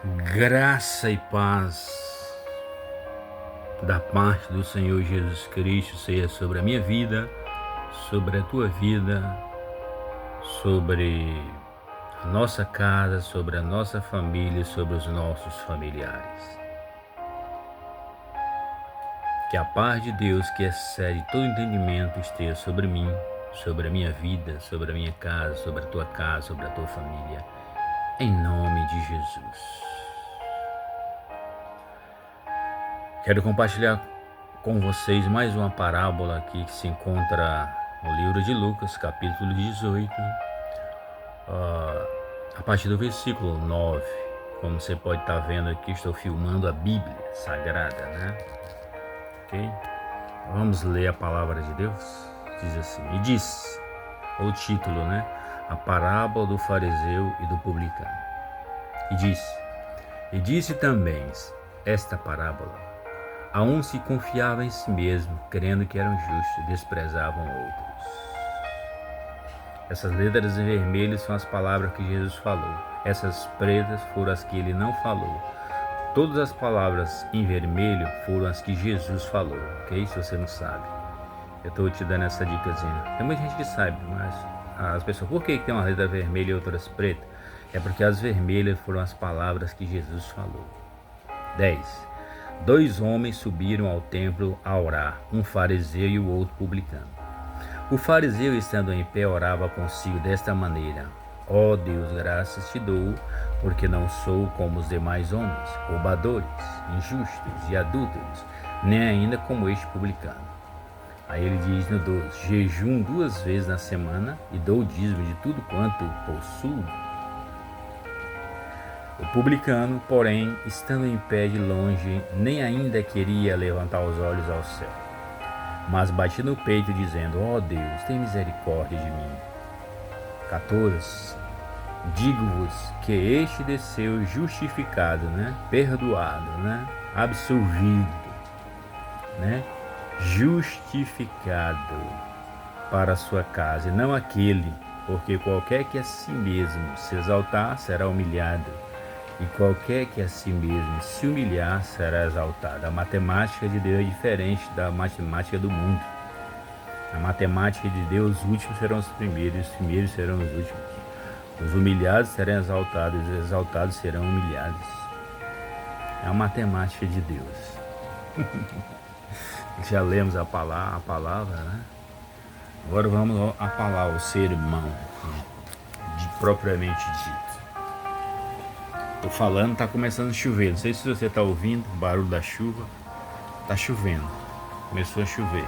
Graça e paz da parte do Senhor Jesus Cristo seja sobre a minha vida, sobre a tua vida, sobre a nossa casa, sobre a nossa família, sobre os nossos familiares. Que a paz de Deus, que excede todo entendimento, esteja sobre mim, sobre a minha vida, sobre a minha casa, sobre a tua casa, sobre a tua família, em nome de Jesus. Quero compartilhar com vocês mais uma parábola aqui que se encontra no livro de Lucas, capítulo 18, a partir do versículo 9. Como você pode estar vendo aqui, estou filmando a Bíblia Sagrada, né? Ok? Vamos ler a palavra de Deus? Diz assim, e diz, o título, né? A parábola do fariseu e do publicano. E disse também esta parábola. A um se confiava em si mesmo, crendo que eram justos, desprezavam outros. Essas letras em vermelho são as palavras que Jesus falou. Essas pretas foram as que ele não falou. Todas as palavras em vermelho foram as que Jesus falou, ok? Se você não sabe. Eu estou te dando essa dicasinha. Tem muita gente que sabe, mas as pessoas, por que tem uma letra vermelha e outras pretas? É porque as vermelhas foram as palavras que Jesus falou. 10. 2 homens subiram ao templo a orar, um fariseu e o outro publicano. O fariseu, estando em pé, orava consigo desta maneira: Ó Deus, graças te dou, porque não sou como os demais homens, roubadores, injustos e adúlteros, nem ainda como este publicano. Aí ele diz no 12: Jejum 2 vezes na semana e dou o dízimo de tudo quanto possuo. O publicano, porém, estando em pé de longe, nem ainda queria levantar os olhos ao céu, mas batia no peito, dizendo: Ó Deus, tem misericórdia de mim. 14. Digo-vos que este desceu justificado, perdoado, absolvido, justificado para a sua casa, e não aquele, porque qualquer que a si mesmo se exaltar será humilhado, e qualquer que a si mesmo se humilhar será exaltado. A matemática de Deus é diferente da matemática do mundo. A matemática de Deus, os últimos serão os primeiros serão os últimos. Os humilhados serão exaltados, os exaltados serão humilhados. É a matemática de Deus. Já lemos a palavra, né? Agora vamos à palavra, o sermão, propriamente dito. Tô falando, tá começando a chover. Não sei se você tá ouvindo o barulho da chuva. Tá chovendo. Começou a chover.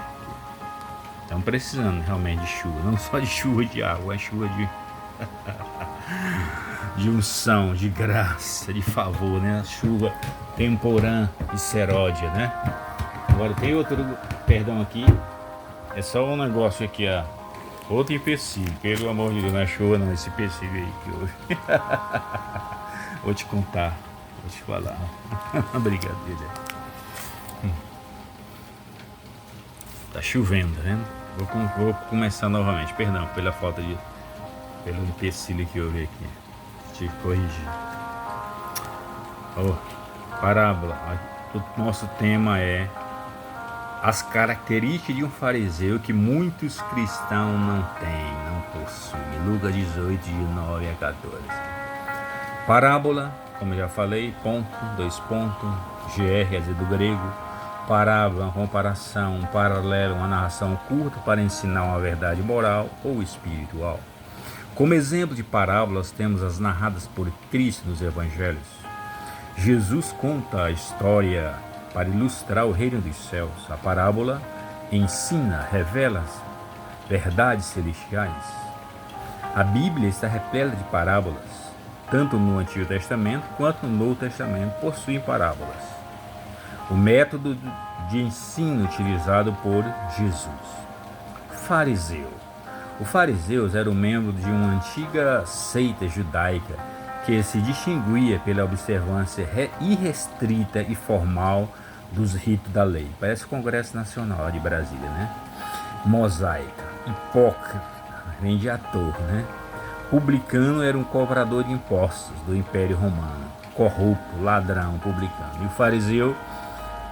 Estamos precisando realmente de chuva. Não só de chuva de água, é chuva de unção, de graça, de favor, né? A chuva temporã e seródia, né? Agora tem outro, perdão aqui. É só um negócio aqui, ó. Outro empecilho. Pelo amor de Deus, não é chuva não, esse empecilho aí que hoje. Vou te contar, vou te falar. Brincadeira. Tá chovendo, tá vendo? Vou começar novamente. Perdão pela falta de. Pelo empecilho que houve aqui. Te corrigir. Parábola. O nosso tema é as características de um fariseu que muitos cristãos não têm, não possuem. Lucas 18, de 9 a 14. Parábola, como eu já falei, ponto, 2 pontos, GR, quer dizer, do grego. Parábola, uma comparação, um paralelo, uma narração curta para ensinar uma verdade moral ou espiritual. Como exemplo de parábolas, temos as narradas por Cristo nos Evangelhos. Jesus conta a história para ilustrar o reino dos céus. A parábola ensina, revela verdades celestiais. A Bíblia está repleta de parábolas. Tanto no Antigo Testamento quanto no Novo Testamento possuem parábolas. O método de ensino utilizado por Jesus. Fariseu. O fariseu era um membro de uma antiga seita judaica que se distinguia pela observância irrestrita e formal dos ritos da lei. Parece o Congresso Nacional de Brasília, né? Mosaica. Hipócrita. Vem de ator, né? Publicano era um cobrador de impostos do Império Romano. corrupto, ladrão, publicano. E o fariseu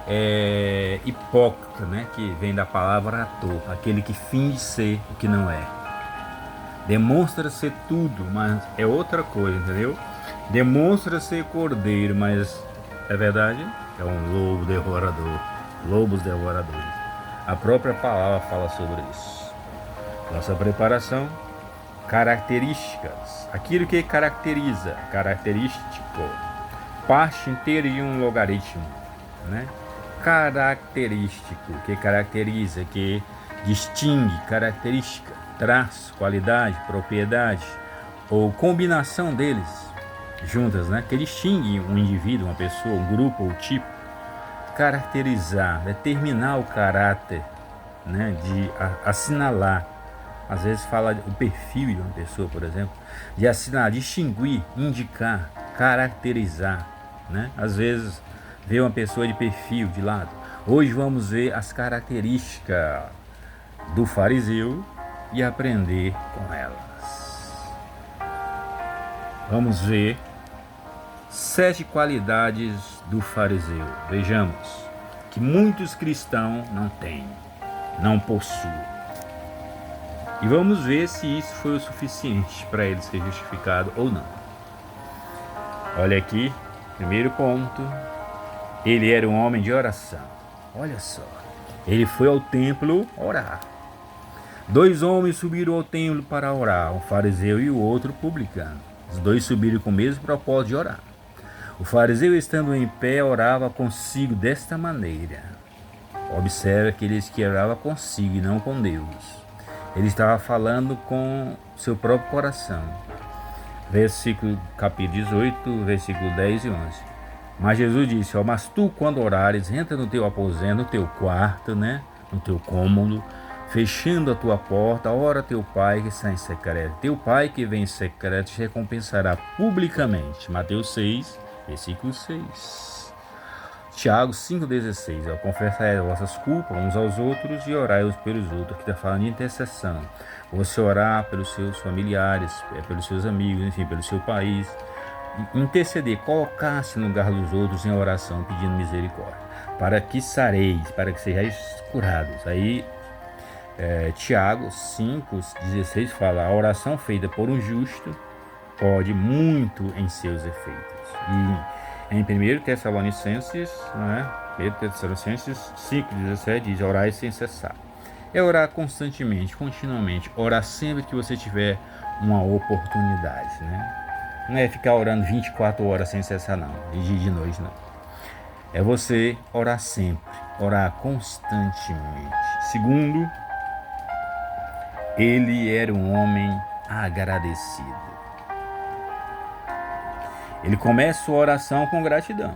é hipócrita, né? Que vem da palavra ator, aquele que finge ser o que não é. Demonstra ser tudo, mas é outra coisa, entendeu? Demonstra ser cordeiro, mas é verdade, é um lobo devorador, lobos devoradores. A própria palavra fala sobre isso. Nossa preparação, características, aquilo que caracteriza, característico, parte inteira de um logaritmo, né? Característico, que caracteriza, que distingue, característica, traço, qualidade, propriedade ou combinação deles juntas, né? Que distingue um indivíduo, uma pessoa, um grupo ou tipo. Caracterizar, determinar o caráter, né? De assinalar. Às vezes fala o perfil de uma pessoa, por exemplo, de assinalar, distinguir, indicar, caracterizar, né? Às vezes vê uma pessoa de perfil de lado. Hoje vamos ver as características do fariseu e aprender com elas. Vamos ver 7 qualidades do fariseu. Vejamos que muitos cristãos não têm, não possuem. E vamos ver se isso foi o suficiente para ele ser justificado ou não. Olha aqui, primeiro ponto. Ele era um homem de oração. Olha só. Ele foi ao templo orar. 2 homens subiram ao templo para orar, um fariseu e o outro publicano. Os 2 subiram com o mesmo propósito de orar. O fariseu, estando em pé, orava consigo desta maneira. Observa que ele disse que orava consigo e não com Deus. Ele estava falando com seu próprio coração. Capítulo 18, versículo 10 e 11. Mas Jesus disse, mas tu quando orares, entra no teu aposento, no teu quarto, né? No teu cômodo, fechando a tua porta, ora teu pai que está em secreto. Teu pai que vem em secreto te recompensará publicamente. Mateus 6, versículo 6. Tiago 5,16. Confessai as vossas culpas uns aos outros e orai uns pelos outros. Aqui está falando de intercessão. Você orar pelos seus familiares, pelos seus amigos, enfim, pelo seu país. Interceder, colocar-se no lugar dos outros em oração, pedindo misericórdia. Para que sareis, para que sejais curados. Aí, Tiago 5,16 fala, a oração feita por um justo pode muito em seus efeitos. E em 1 Tessalonicenses, né? 1 Tessalonicenses 5,17 diz, orai sem cessar. É orar constantemente, continuamente, orar sempre que você tiver uma oportunidade, né? Não é ficar orando 24 horas sem cessar não, de dia e de noite não. É você orar sempre, orar constantemente. Segundo, ele era um homem agradecido. Ele começa sua oração com gratidão.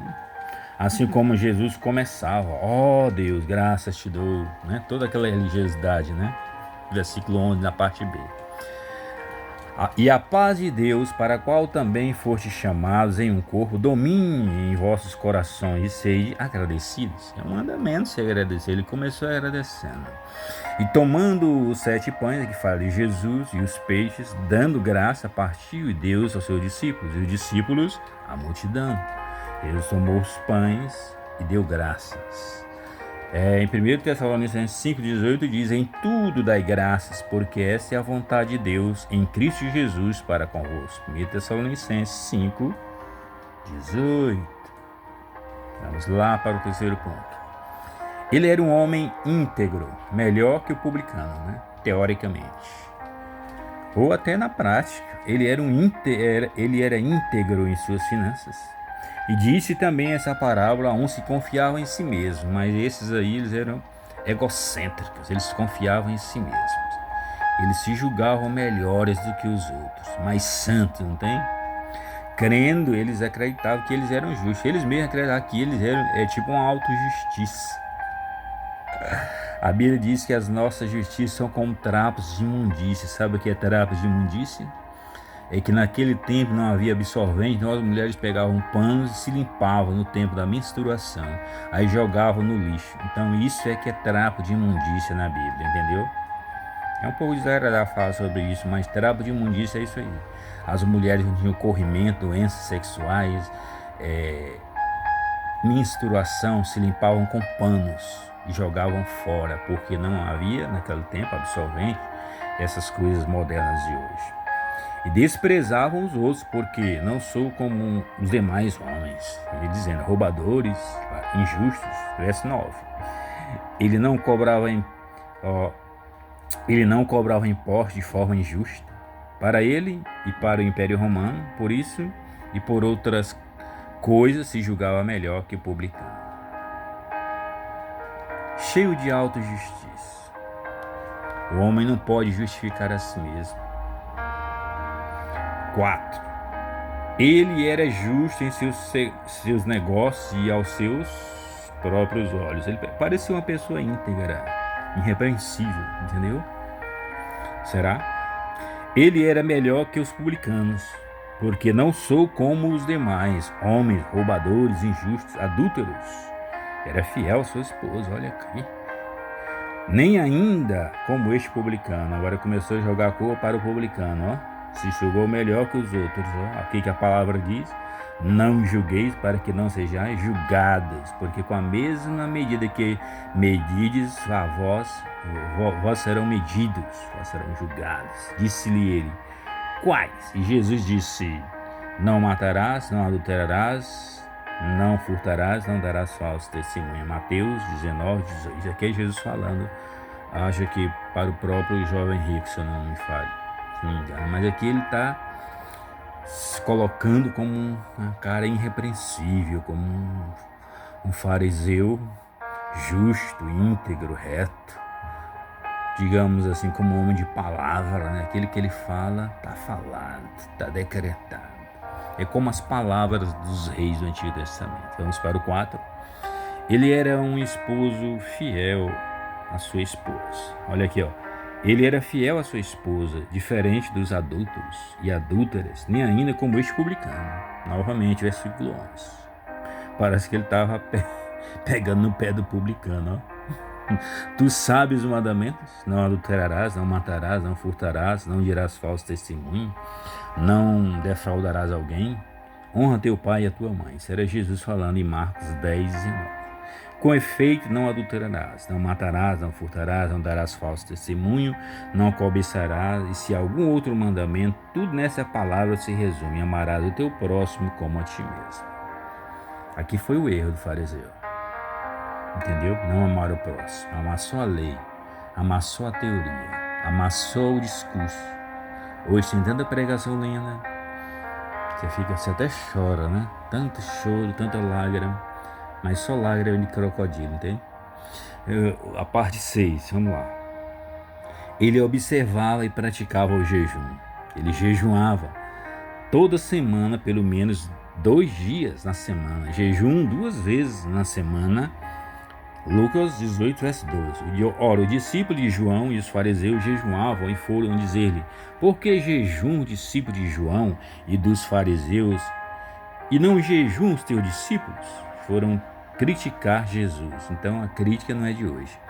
Assim como Jesus começava, ó Deus, graças te dou, né? Toda aquela religiosidade, né? Versículo 11 na parte B. E a paz de Deus, para a qual também fostes chamados em um corpo, domine em vossos corações e sede agradecidos. É um mandamento se agradecer. Ele começou agradecendo. E tomando os 7 pães, que fala de Jesus, e os peixes, dando graça, partiu e deu aos seus discípulos. E os discípulos, a multidão. Jesus tomou os pães e deu graças. Em 1 Tessalonicenses 5,18 diz, em tudo dai graças, porque essa é a vontade de Deus em Cristo Jesus para convosco. 1 Tessalonicenses 5,18. Vamos lá para o terceiro ponto. Ele era um homem íntegro, melhor que o publicano, né? Teoricamente. Ou até na prática. Ele era íntegro em suas finanças. E disse também essa parábola a uns que confiavam em si mesmos, mas esses aí eles eram egocêntricos, eles confiavam em si mesmos. Eles se julgavam melhores do que os outros, mais santos, não tem? Crendo, eles acreditavam que eles eram justos. Eles mesmos acreditavam que eles eram tipo uma autojustiça. A Bíblia diz que as nossas justiças são como trapos de imundícia. Sabe o que é trapos de imundícia? É que naquele tempo não havia absorvente, então as mulheres pegavam panos e se limpavam no tempo da menstruação, aí jogavam no lixo. Então isso é que é trapo de imundícia na Bíblia, entendeu? É um pouco desagradável falar sobre isso, mas trapo de imundícia é isso aí. As mulheres não tinham corrimento, doenças sexuais, menstruação se limpavam com panos e jogavam fora, porque não havia naquele tempo absorvente, essas coisas modernas de hoje. E desprezavam os outros, porque não sou como os demais homens. Ele dizendo, roubadores, injustos, verso 9. Ele não cobrava imposto de forma injusta para ele e para o Império Romano, por isso e por outras coisas se julgava melhor que o publicano. Cheio de autojustiça. O homem não pode justificar a si mesmo. 4. Ele era justo em seus negócios e aos seus próprios olhos. Ele parecia uma pessoa íntegra, irrepreensível, entendeu? Será? Ele era melhor que os publicanos, porque não sou como os demais, homens, roubadores, injustos, adúlteros. Era fiel à sua esposa, olha aqui. Nem ainda como este publicano. Agora começou a jogar a culpa para o publicano, ó. Se julgou melhor que os outros, ó. Aqui que a palavra diz, não julgueis para que não sejais julgados, porque com a mesma medida que medides a vós serão medidos, vós serão julgados. Disse-lhe ele, quais? E Jesus disse, não matarás, não adulterarás, não furtarás, não darás falso testemunho. Mateus 19, 18. Isso aqui é Jesus falando, acho que para o próprio jovem rico, se eu não me falho, se não me engano. Mas aqui ele está se colocando como um cara irrepreensível, como um fariseu justo, íntegro, reto. Digamos assim, como um homem de palavra, né? Aquele que ele fala, está falado, está decretado. É como as palavras dos reis do Antigo Testamento. Vamos para o 4. Ele era um esposo fiel à sua esposa. Olha aqui, ó. Ele era fiel à sua esposa, diferente dos adúlteros e adúlteras, nem ainda como este publicano. Novamente, versículo 11. Parece que ele estava pegando no pé do publicano, ó. Tu sabes os mandamentos? Não adulterarás, não matarás, não furtarás, não dirás falso testemunho, não defraudarás alguém, honra teu pai e a tua mãe. Isso era Jesus falando em Marcos 10, 19. Com efeito, não adulterarás, não matarás, não furtarás, não darás falso testemunho, não cobiçarás, e se algum outro mandamento, tudo nessa palavra se resume, amarás o teu próximo como a ti mesmo. Aqui foi o erro do fariseu. Entendeu? Não amar o próximo, amar só a lei, amar só a teoria, amar só o discurso. Hoje tem tanta pregação linda, você até chora, né? Tanto choro, tanta lágrima, mas só lágrima de crocodilo, entende? A parte 6, vamos lá. Ele observava e praticava o jejum. Ele jejuava toda semana, pelo menos 2 dias na semana. Jejum 2 vezes na semana. Lucas 18, verso 12. Ora, o discípulo de João e os fariseus jejuavam e foram dizer-lhe, por que jejum o discípulo de João e dos fariseus e não jejum os teus discípulos? Foram criticar Jesus. Então a crítica não é de hoje.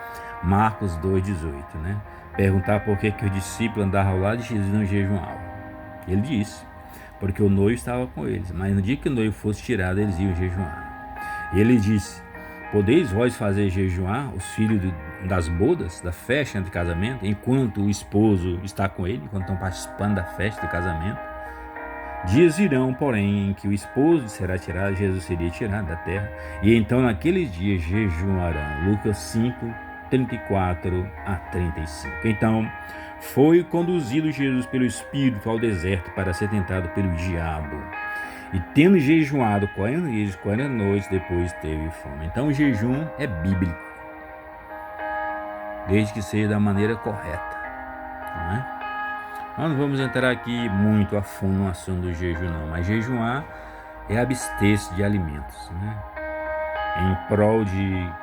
Marcos 2,18, né? Perguntar por que os discípulos andavam ao lado de Jesus e não jejuavam. Ele disse, porque o noivo estava com eles, mas no dia que o noivo fosse tirado, eles iam jejuar. E ele disse, podeis vós fazer jejuar os filhos das bodas, da festa de casamento, enquanto o esposo está com ele, enquanto estão participando da festa do casamento? Dias virão, porém, em que o esposo será tirado, Jesus seria tirado da terra, e então naqueles dias jejuarão. Lucas 5, 34 a 35. Então, foi conduzido Jesus pelo Espírito ao deserto para ser tentado pelo diabo. E tendo jejuado 40 dias e 40 noites, depois teve fome. Então o jejum é bíblico, desde que seja da maneira correta, não é? Nós não vamos entrar aqui muito a fundo no assunto do jejum não, mas jejuar é abster-se de alimentos, né? Em prol de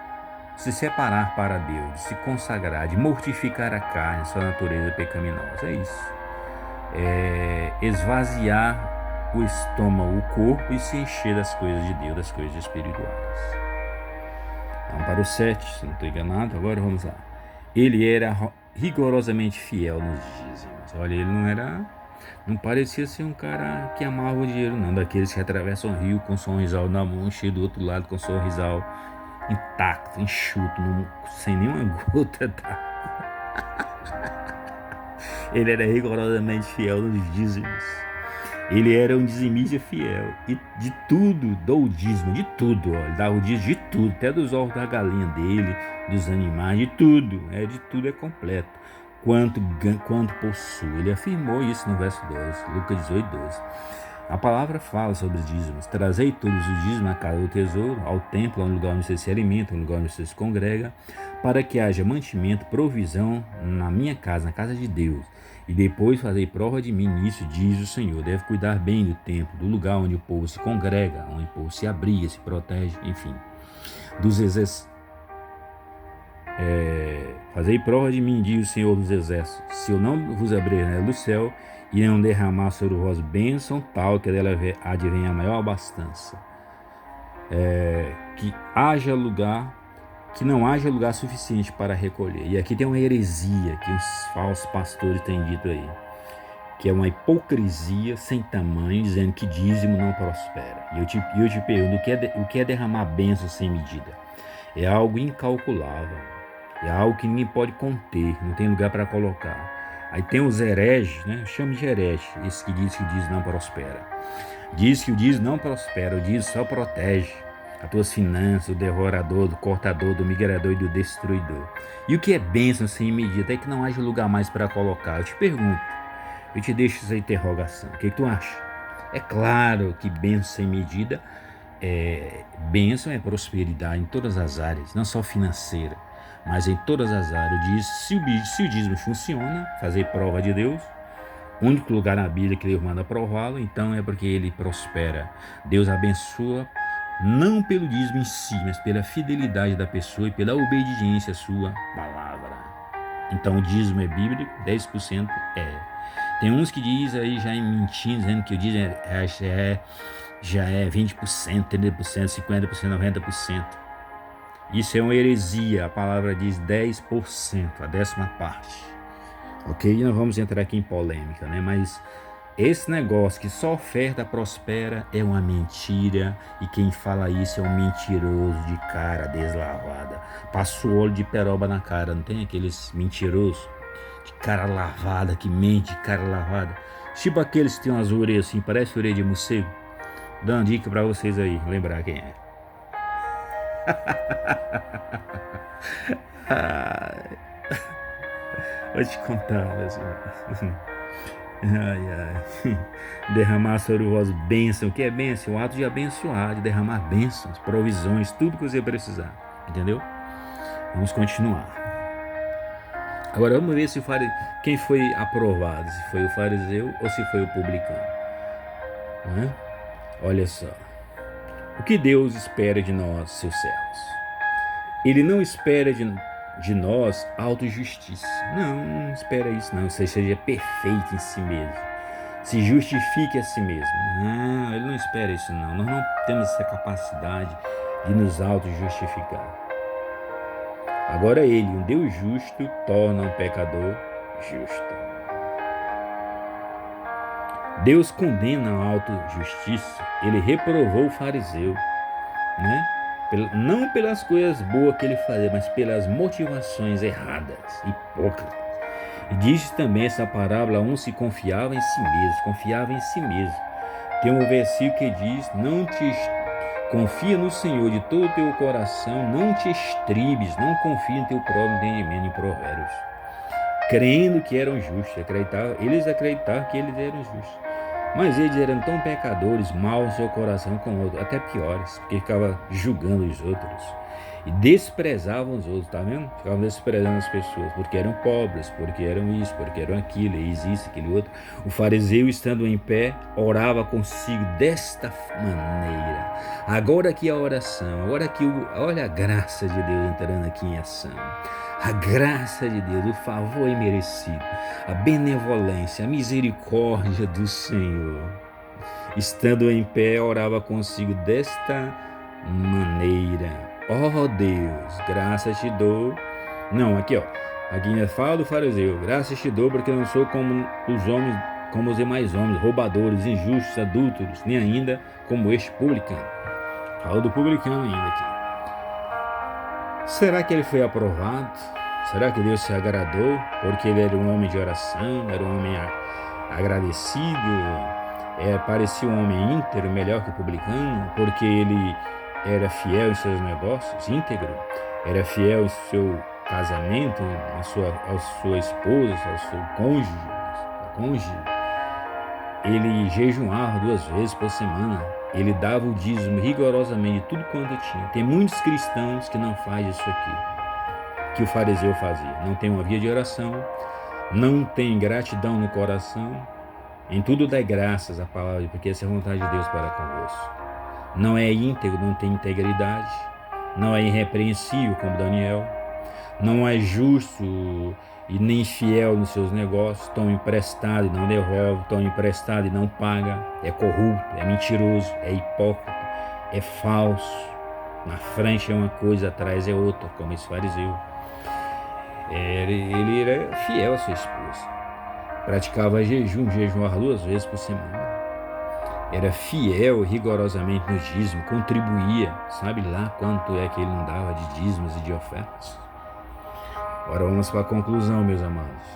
se separar para Deus, de se consagrar, de mortificar a carne, sua natureza pecaminosa, é isso. É esvaziar o estômago, o corpo e se encher das coisas de Deus, das coisas espirituais. Vamos para o 7, se não estou enganado, agora vamos lá. Ele era rigorosamente fiel nos dízimos. Olha, ele não era Não parecia ser um cara que amava o dinheiro, não. Daqueles que atravessam o rio com sorrisal na mão, cheio do outro lado com sorrisal intacto, enxuto, sem nenhuma gota d'água. Ele era rigorosamente fiel nos dízimos. Ele era um dizimista fiel. E de tudo, dou o dízimo, de tudo. Ó. Ele dava o dízimo de tudo, até dos ovos da galinha dele, dos animais, de tudo. De tudo é completo. Quanto possui. Ele afirmou isso no verso 12, Lucas 18, 12. A palavra fala sobre os dízimos. Trazei todos os dízimos à casa do tesouro, ao templo, ao lugar onde você se alimenta, ao lugar onde você se congrega, para que haja mantimento, provisão na minha casa, na casa de Deus. E depois fazei prova de mim nisso, diz o Senhor. Deve cuidar bem do templo, do lugar onde o povo se congrega, onde o povo se abriga, se protege, enfim. Dos exércitos. Fazei prova de mim, diz o Senhor dos exércitos. Se eu não vos abrir a janela do céu e não derramar sobre vós bênção, tal que dela advém a maior abastança. Que não haja lugar suficiente para recolher. E aqui tem uma heresia que os falsos pastores têm dito aí, que é uma hipocrisia sem tamanho, dizendo que dízimo não prospera. E eu te pergunto, o que é derramar bênção sem medida? É algo incalculável, é algo que ninguém pode conter, não tem lugar para colocar. Aí tem os hereges, né? Eu chamo de herege, esse que diz que o dízimo não prospera. Diz que o dízimo não prospera, o dízimo só protege as tuas finanças, o devorador, do cortador, do migrador e do destruidor. E o que é bênção sem medida? É que não haja lugar mais para colocar. Eu te pergunto, eu te deixo essa interrogação. O que tu acha? É claro que bênção sem medida bênção é prosperidade em todas as áreas, não só financeira, mas em todas as áreas. Se o dízimo funciona, fazer prova de Deus, o único lugar na Bíblia que Deus manda prová-lo, então é porque ele prospera. Deus abençoa não pelo dízimo em si, mas pela fidelidade da pessoa e pela obediência à sua palavra. Então o dízimo é bíblico, 10% é. Tem uns que dizem aí já mentindo, dizendo que o dízimo já é 20%, 30%, 50%, 90%. Isso é uma heresia. A palavra diz 10%, a 10ª parte. Ok? Nós vamos entrar aqui em polêmica, né? Mas esse negócio que só oferta prospera é uma mentira, e quem fala isso é um mentiroso de cara deslavada. Passa o óleo de peroba na cara, não tem aqueles mentirosos de cara lavada, que mente de cara lavada? Tipo aqueles que tem umas orelhas assim, parece orelha de morcego. Dá uma dica pra vocês aí, lembrar quem é. Vou te contar, pessoal. Derramar sobre vós bênção. O que é bênção? O ato de abençoar, de derramar bênçãos, provisões, tudo que você precisar. Entendeu? Vamos continuar. Agora vamos ver quem foi aprovado, se foi o fariseu ou se foi o publicano. Olha só. O que Deus espera de nós, seus servos? Ele não espera de nós autojustiça. Não espera isso não. Você seja perfeito em si mesmo. Se justifique a si mesmo. Não, ele não espera isso não. Nós não temos essa capacidade de nos autojustificar. Agora ele, um Deus justo, torna um pecador justo. Deus condena a autojustiça. Ele reprovou o fariseu, né? Não pelas coisas boas que ele fazia, mas pelas motivações erradas, hipócritas. E diz também essa parábola: um se confiava em si mesmo, Tem um versículo que diz: confia no Senhor de todo o teu coração, não te estribes, não confia em teu próprio entendimento, em Provérbios. Crendo que eram justos, eles acreditavam que eles eram justos. Mas eles eram tão pecadores, maus no seu coração como outros, até piores, porque ficavam julgando os outros e desprezavam os outros, tá vendo? Ficavam desprezando as pessoas, porque eram pobres, porque eram isso, porque eram aquilo, isso, aquele outro. O fariseu, estando em pé, orava consigo desta maneira. Agora aqui a oração, olha a graça de Deus entrando aqui em ação. A graça de Deus, o favor imerecido, a benevolência, a misericórdia do Senhor. Estando em pé, orava consigo desta maneira: ó Deus, graças te dou. Não, aqui ainda fala do fariseu: graças te dou, porque não sou como os homens como os demais homens, roubadores, injustos, adúlteros, nem ainda como este publicano. Fala do publicano ainda aqui. Será que ele foi aprovado? Será que Deus se agradou? Porque ele era um homem de oração, era um homem agradecido, parecia um homem íntegro, melhor que o publicano, porque ele era fiel em seus negócios, íntegro, era fiel em seu casamento, à sua esposa, ao seu cônjuge. Ele jejuava 2 vezes por semana, ele dava o dízimo rigorosamente de tudo quanto tinha. Tem muitos cristãos que não fazem isso aqui, que o fariseu fazia. Não tem uma vida de oração, não tem gratidão no coração, em tudo dá graças à palavra, porque essa é a vontade de Deus para convosco. Não é íntegro, não tem integridade, não é irrepreensível como Daniel, não é justo e nem fiel nos seus negócios, toma emprestado e não devolve, toma emprestado e não paga, é corrupto, é mentiroso, é hipócrita, é falso, na frente é uma coisa, atrás é outra, como esse fariseu. Ele era fiel à sua esposa, praticava jejuava 2 vezes por semana, era fiel rigorosamente no dízimo, contribuía, sabe lá quanto é que ele não dava de dízimos e de ofertas? Agora vamos para a conclusão, meus amados.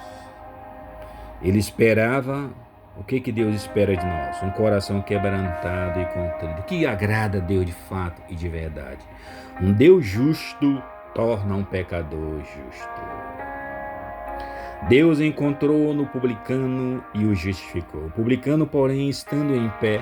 Ele esperava, o que Deus espera de nós? Um coração quebrantado e contrito, que agrada a Deus de fato e de verdade. Um Deus justo torna um pecador justo. Deus encontrou no publicano e o justificou. O publicano, porém, estando em pé,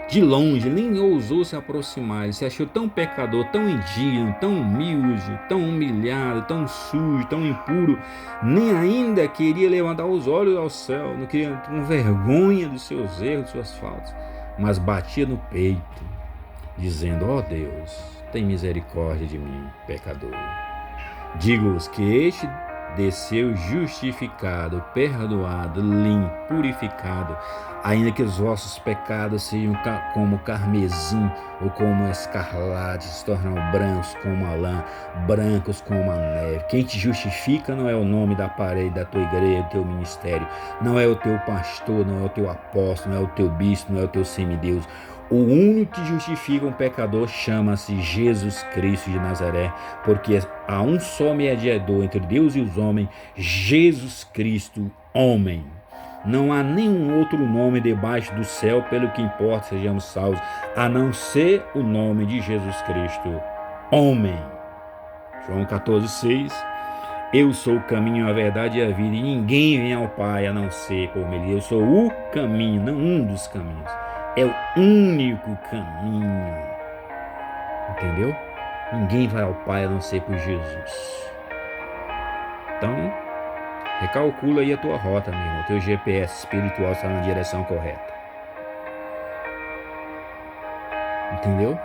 de longe, nem ousou se aproximar. Ele se achou tão pecador, tão indigno, tão humilde, tão humilhado, tão sujo, tão impuro, nem ainda queria levantar os olhos ao céu, não queria, com vergonha dos seus erros, de suas faltas, mas batia no peito, dizendo: ó Deus, tem misericórdia de mim, pecador. Digo-vos que este desceu justificado, perdoado, limpo, purificado, ainda que os vossos pecados sejam como carmesim ou como escarlate, se tornam brancos como a lã, brancos como a neve. Quem te justifica não é o nome da parede da tua igreja, do teu ministério, não é o teu pastor, não é o teu apóstolo, não é o teu bispo, não é o teu semideus. O único que justifica um pecador chama-se Jesus Cristo de Nazaré, porque há um só mediador entre Deus e os homens, Jesus Cristo, homem. Não há nenhum outro nome debaixo do céu pelo que importa sejamos salvos, a não ser o nome de Jesus Cristo, homem. João 14,6. Eu sou o caminho, a verdade e a vida, e ninguém vem ao Pai a não ser por mim. Eu sou o caminho, não um dos caminhos. É o único caminho. Entendeu? Ninguém vai ao Pai a não ser por Jesus. Então, recalcula aí a tua rota, meu irmão. Teu GPS espiritual está na direção correta. Entendeu?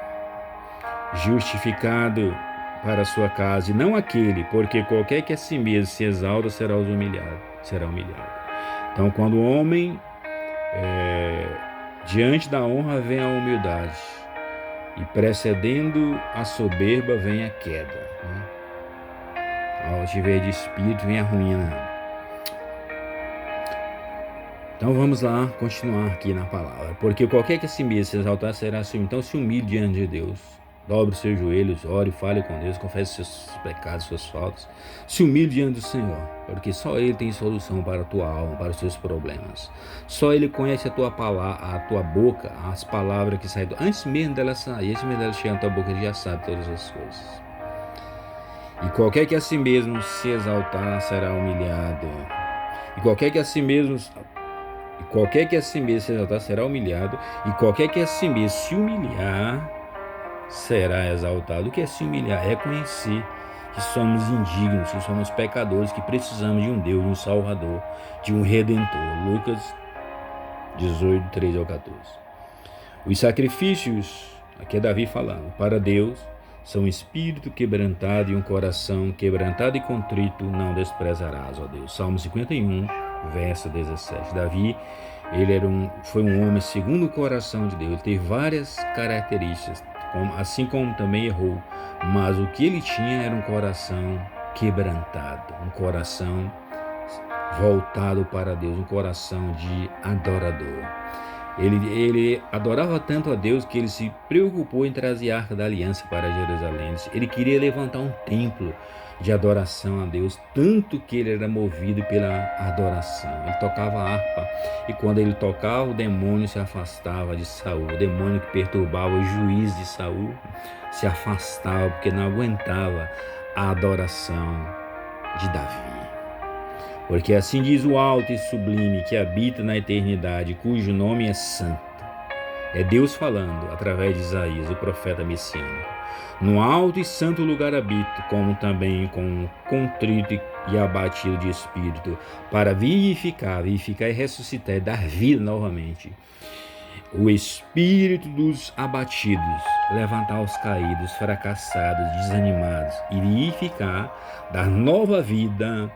Justificado para a sua casa, e não aquele, porque qualquer que a si mesmo se exalta será humilhado. Então, quando o homem diante da honra vem a humildade, e precedendo a soberba vem a queda, né? Ao tiver de espírito vem a ruína. Então vamos lá continuar aqui na palavra. Porque qualquer que a si mesmo se exaltar será assim. Então se humilhe diante de Deus, dobre os seus joelhos, ore, fale com Deus, confesse seus pecados, suas faltas, se humilhe diante do Senhor, porque só Ele tem solução para a tua alma, para os seus problemas. Só Ele conhece a tua palavra, a tua boca, as palavras que saem antes mesmo dela sair, antes mesmo dela chegar na tua boca, Ele já sabe todas as coisas. E qualquer que a si mesmo se exaltar será humilhado. E qualquer que a si mesmo se exaltar será humilhado. E qualquer que a si mesmo se humilhar será exaltado. O que é se humilhar? É conhecer que somos indignos, que somos pecadores, que precisamos de um Deus, de um Salvador, de um Redentor. Lucas 18, 13 ao 14. Os sacrifícios, aqui é Davi falando, para Deus são um espírito quebrantado e um coração quebrantado e contrito não desprezarás, ó Deus. Salmo 51, verso 17. Davi, ele foi um homem segundo o coração de Deus. Ele teve várias características, assim como também errou, mas o que ele tinha era um coração quebrantado, um coração voltado para Deus, um coração de adorador. Ele adorava tanto a Deus que ele se preocupou em trazer a Arca da Aliança para Jerusalém. Ele queria levantar um templo de adoração a Deus, tanto que ele era movido pela adoração. Ele tocava harpa e quando ele tocava, o demônio se afastava de Saul. O demônio que perturbava o juiz de Saul se afastava porque não aguentava a adoração de Davi. Porque assim diz o alto e sublime que habita na eternidade, cujo nome é santo. É Deus falando através de Isaías, o profeta messiânico. No alto e santo lugar habito, como também com contrito e abatido de espírito, para vivificar e ressuscitar e dar vida novamente. O espírito dos abatidos, levantar os caídos, fracassados, desanimados, e vivificar, dar nova vida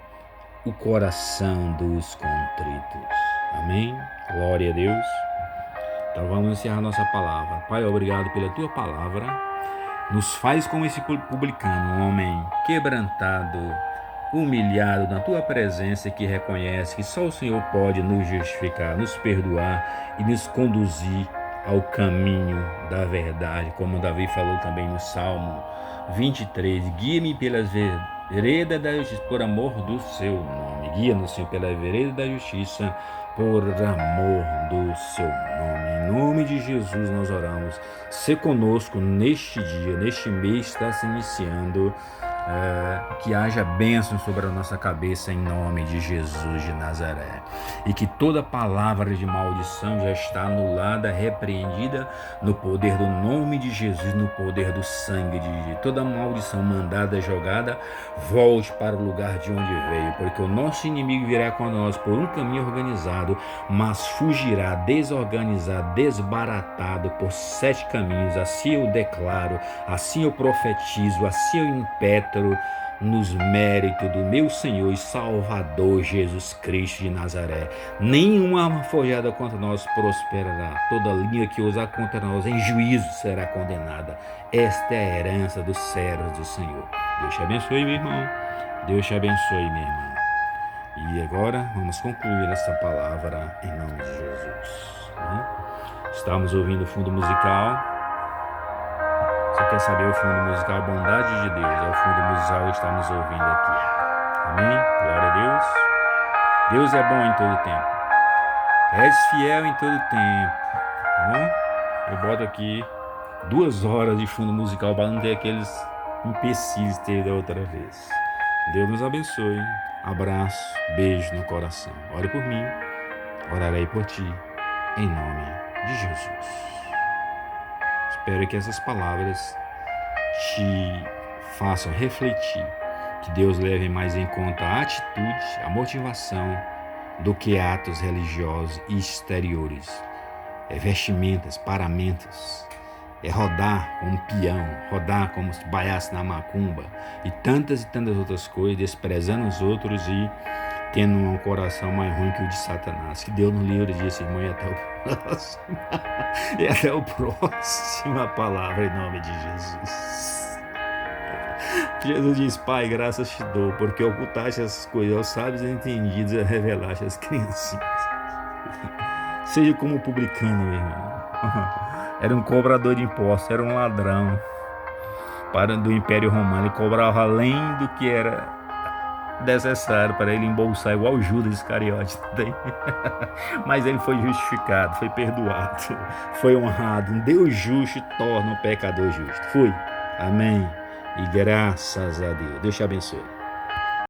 o coração dos contritos. Amém? Glória a Deus. Então vamos encerrar nossa palavra. Pai, obrigado pela tua palavra. Nos faz como esse publicano, um homem quebrantado, humilhado na tua presença, que reconhece que só o Senhor pode nos justificar, nos perdoar e nos conduzir ao caminho da verdade, como Davi falou também no Salmo 23. Guia-me pelas veredas da justiça, por amor do seu nome. Guia-nos, Senhor, pela vereda da justiça, por amor do seu nome. Em nome de Jesus nós oramos. Se conosco neste dia, neste mês está se iniciando, que haja bênção sobre a nossa cabeça em nome de Jesus de Nazaré, e que toda palavra de maldição já está anulada, repreendida no poder do nome de Jesus, no poder do sangue de Jesus. Toda maldição mandada, jogada, volte para o lugar de onde veio, porque o nosso inimigo virá contra nós por um caminho organizado, mas fugirá desorganizado, desbaratado por 7 caminhos. Assim eu declaro, assim eu profetizo, assim eu impetro nos méritos do meu Senhor e Salvador Jesus Cristo de Nazaré. Nenhuma arma forjada contra nós prosperará. Toda linha que usar contra nós em juízo será condenada. Esta é a herança dos servos do Senhor. Deus te abençoe, meu irmão. Deus te abençoe, minha irmã. E agora vamos concluir essa palavra em nome de Jesus. Estamos ouvindo o fundo musical. Você quer saber o fundo musical? Bondade de Deus é o fundo musical que estamos ouvindo aqui. Amém? Glória a Deus. Deus é bom em todo tempo. És fiel em todo tempo. Amém? Eu boto aqui 2 horas de fundo musical para não ter aqueles empecilhos que teve da outra vez. Deus nos abençoe. Abraço, beijo no coração. Ore por mim, orarei por ti, em nome de Jesus. Espero que essas palavras te façam refletir, que Deus leve mais em conta a atitude, a motivação, do que atos religiosos e exteriores. Vestimentas, paramentos, rodar como peão, rodar como baiaço na macumba e tantas outras coisas, desprezando os outros e tendo um coração mais ruim que o de Satanás. Que Deus nos livre disso, irmão, e até o próximo. E até o próxima palavra em nome de Jesus. Jesus diz: Pai, graças te dou, porque ocultaste essas coisas aos sábios e entendidos e revelaste às criancinhas. Seja como publicano, meu irmão. Era um cobrador de impostos, era um ladrão do Império Romano. Ele cobrava além do que era necessário para ele embolsar, igual Judas Iscariote. Mas ele foi justificado, foi perdoado, foi honrado. Um Deus justo torna um pecador justo. Amém. E graças a Deus. Deus te abençoe.